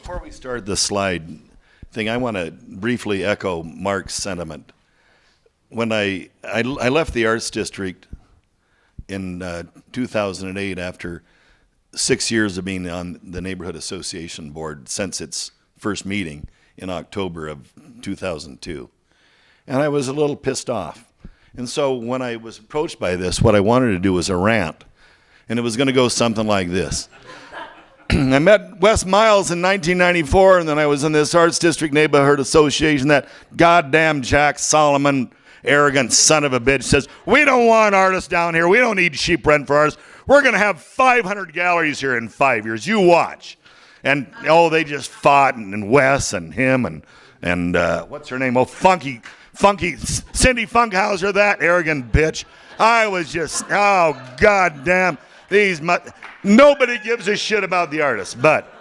Before we start the slide thing, I want to briefly echo Marc's sentiment. When I left the Arts District in 2008 after 6 years of being on the Neighborhood Association Board since its first meeting in October of 2002. And I was a little pissed off. And so when I was approached by this, what I wanted to do was a rant. And it was going to go something like this. I met Wes Miles in 1994, and then I was in this Arts District Neighborhood Association. That goddamn Jack Solomon, arrogant son of a bitch, says, we don't want artists down here. We don't need cheap rent for artists. We're going to have 500 galleries here in 5 years. You watch. And, they just fought, and Wes and him and what's her name? Oh, Funky, Cindy Funkhauser, that arrogant bitch. I was just, goddamn. Nobody gives a shit about the artists, but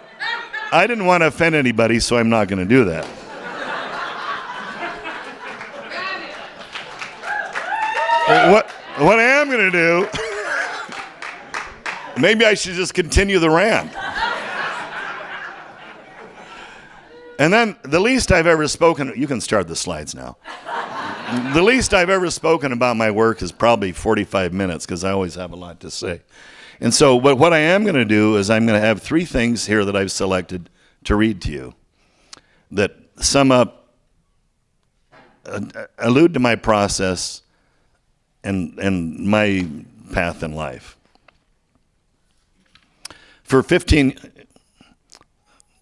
I didn't want to offend anybody, so I'm not going to do that. What I am going to do, maybe I should just continue the rant. And then the least I've ever spoken, you can start the slides now. The least I've ever spoken about my work is probably 45 minutes because I always have a lot to say. And so but what I am going to do is I'm going to have 3 things here that I've selected to read to you that sum up, allude to my process and my path in life. For 15,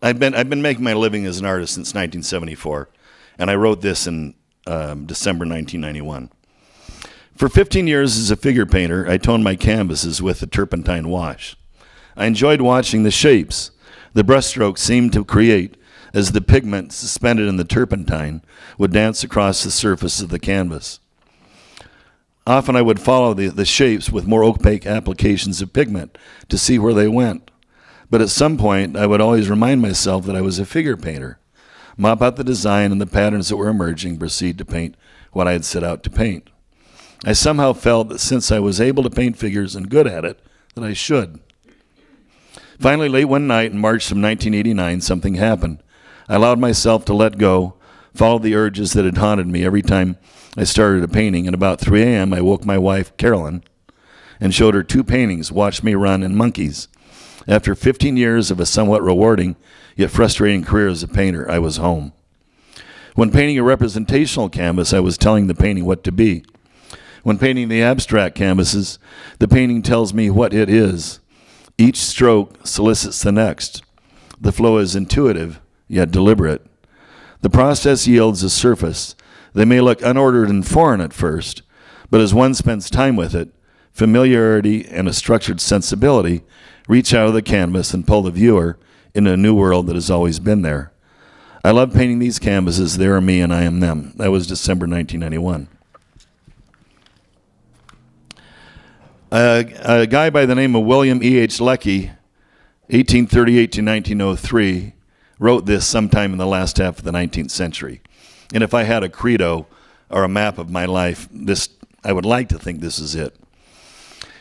I've been making my living as an artist since 1974, and I wrote this in December 1991. For 15 years as a figure painter, I toned my canvases with a turpentine wash. I enjoyed watching the shapes the brushstrokes seemed to create as the pigment suspended in the turpentine would dance across the surface of the canvas. Often I would follow the shapes with more opaque applications of pigment to see where they went. But at some point, I would always remind myself that I was a figure painter, mop out the design and the patterns that were emerging, proceed to paint what I had set out to paint. I somehow felt that since I was able to paint figures and good at it, that I should. Finally, late one night in March of 1989, something happened. I allowed myself to let go, followed the urges that had haunted me every time I started a painting, and about 3 a.m. I woke my wife, Carolyn, and showed her 2 paintings, Watch Me Run and Monkeys. After 15 years of a somewhat rewarding yet frustrating career as a painter, I was home. When painting a representational canvas, I was telling the painting what to be. When painting the abstract canvases, the painting tells me what it is. Each stroke solicits the next. The flow is intuitive, yet deliberate. The process yields a surface. They may look unordered and foreign at first, but as one spends time with it, familiarity and a structured sensibility reach out of the canvas and pull the viewer into a new world that has always been there. I love painting these canvases. They are me and I am them. That was December 1991. A guy by the name of William E.H. Lecky, 1838 to 1903, wrote this sometime in the last half of the 19th century. And if I had a credo or a map of my life, I would like to think this is it.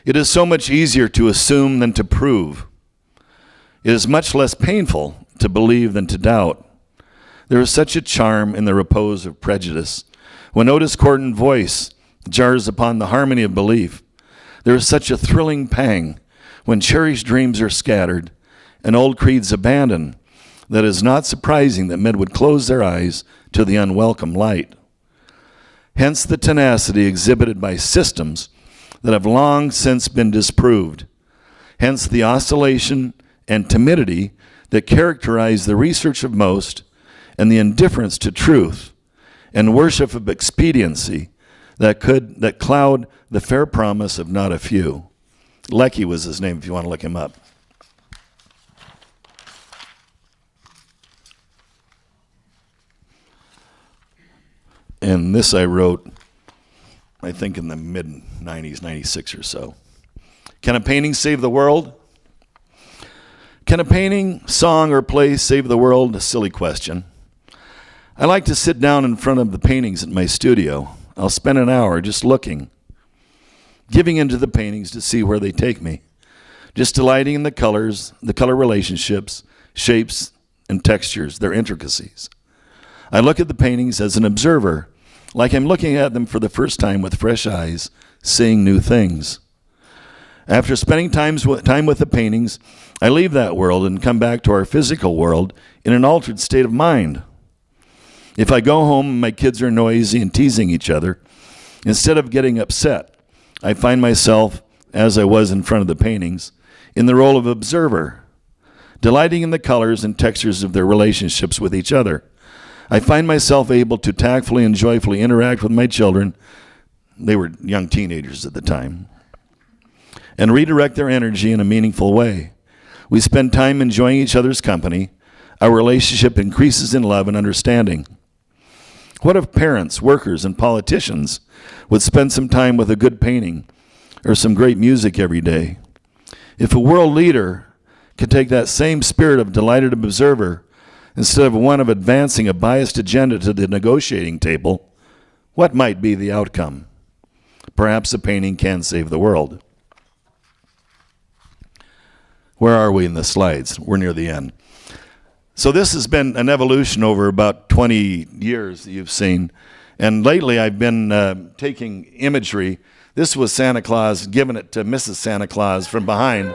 It is so much easier to assume than to prove. It is much less painful to believe than to doubt. There is such a charm in the repose of prejudice. When no discordant voice jars upon the harmony of belief, there is such a thrilling pang when cherished dreams are scattered and old creeds abandoned that it is not surprising that men would close their eyes to the unwelcome light. Hence the tenacity exhibited by systems that have long since been disproved. Hence the oscillation and timidity that characterize the research of most, and the indifference to truth and worship of expediency that cloud the fair promise of not a few. Lecky was his name if you want to look him up. And this I wrote, I think in the mid-90s, 96 or so. Can a painting save the world? Can a painting, song, or play save the world? A silly question. I like to sit down in front of the paintings at my studio. I'll spend an hour just looking, giving into the paintings to see where they take me, just delighting in the colors, the color relationships, shapes, and textures, their intricacies. I look at the paintings as an observer, like I'm looking at them for the first time with fresh eyes, seeing new things. After spending time with the paintings, I leave that world and come back to our physical world in an altered state of mind. If I go home and my kids are noisy and teasing each other, instead of getting upset, I find myself, as I was in front of the paintings, in the role of observer, delighting in the colors and textures of their relationships with each other. I find myself able to tactfully and joyfully interact with my children, they were young teenagers at the time, and redirect their energy in a meaningful way. We spend time enjoying each other's company. Our relationship increases in love and understanding. What if parents, workers, and politicians would spend some time with a good painting or some great music every day? If a world leader could take that same spirit of delighted observer instead of one of advancing a biased agenda to the negotiating table, what might be the outcome? Perhaps a painting can save the world. Where are we in the slides? We're near the end. So this has been an evolution over about 20 years that you've seen. And lately I've been taking imagery. This was Santa Claus, giving it to Mrs. Santa Claus from behind.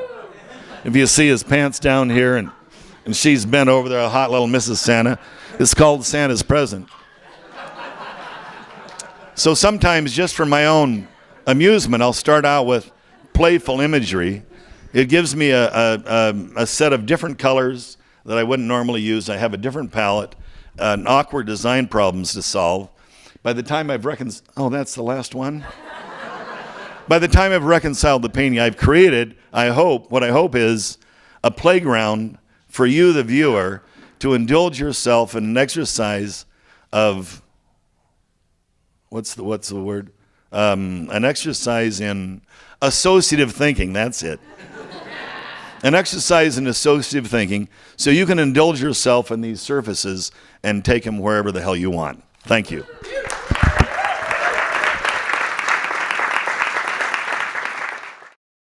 If you see his pants down here and she's bent over there, a hot little Mrs. Santa. It's called Santa's Present. So sometimes just for my own amusement, I'll start out with playful imagery. It gives me a set of different colors that I wouldn't normally use. I have a different palette, awkward design problems to solve. By the time I've reconciled, that's the last one. By the time I've reconciled the painting, I've created, what I hope is a playground for you, the viewer, to indulge yourself in an exercise of, what's the word? An exercise in associative thinking, that's it. An exercise in associative thinking so you can indulge yourself in these surfaces and take them wherever the hell you want. Thank you.